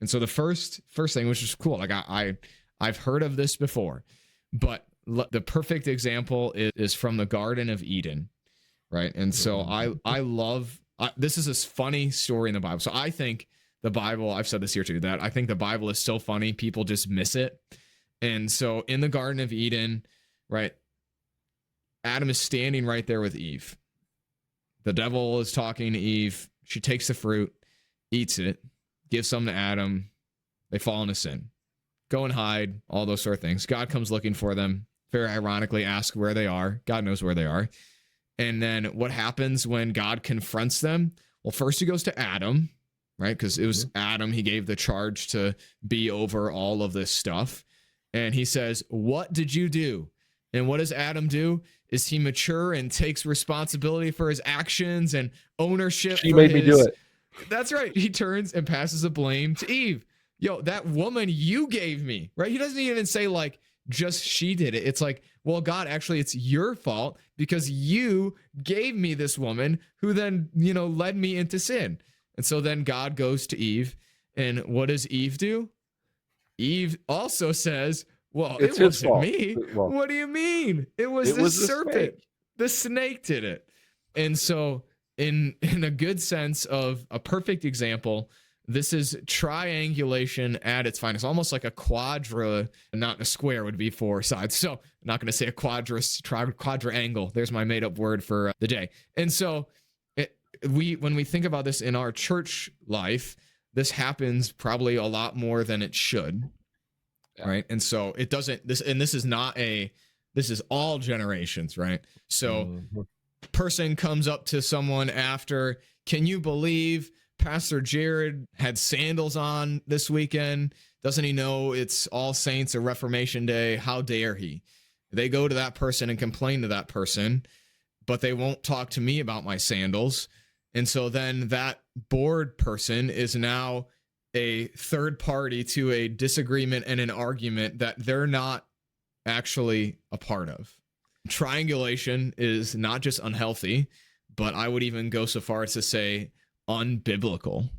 And so the first thing, which is cool, like I've heard of this before, but the perfect example is from the Garden of Eden, right? And so I love this is this funny story in the Bible. So I think the Bible, I've said this here too, that I think the Bible is so funny, people just miss it. And so in the Garden of Eden, right, Adam is standing right there with Eve. The devil is talking to Eve. She takes the fruit, eats it, gives some to Adam. They fall into sin. Go and hide, all those sort of things. God comes looking for them. Very ironically, asks where they are. God knows where they are. And then what happens when God confronts them? Well, first he goes to Adam, right? Because it was Adam. He gave the charge to be over all of this stuff. And he says, what did you do? And what does Adam do? Is he mature and takes responsibility for his actions and ownership? She made me do it. That's right. He turns and passes the blame to Eve. Yo, that woman you gave me, right? He doesn't even say like, just she did it. It's like, well, God, actually, it's your fault because you gave me this woman who then, led me into sin. And so then God goes to Eve. And what does Eve do? Eve also says, well, it wasn't me. Well, what do you mean? It was the serpent. Snake. The snake did it. And so in a good sense of a perfect example, this is triangulation at its finest, almost like a quadra, not a square would be 4 sides. So I'm not going to say a quadrangle. There's my made up word for the day. And so when we think about this in our church life, this happens probably a lot more than it should. Yeah. Right. And so it doesn't, this is all generations, right? So person comes up to someone after, can you believe Pastor Jared had sandals on this weekend? Doesn't he know it's All Saints or Reformation Day? How dare he? They go to that person and complain to that person, but they won't talk to me about my sandals. And so then that board person is now a third party to a disagreement and an argument that they're not actually a part of. Triangulation is not just unhealthy, but I would even go so far as to say unbiblical.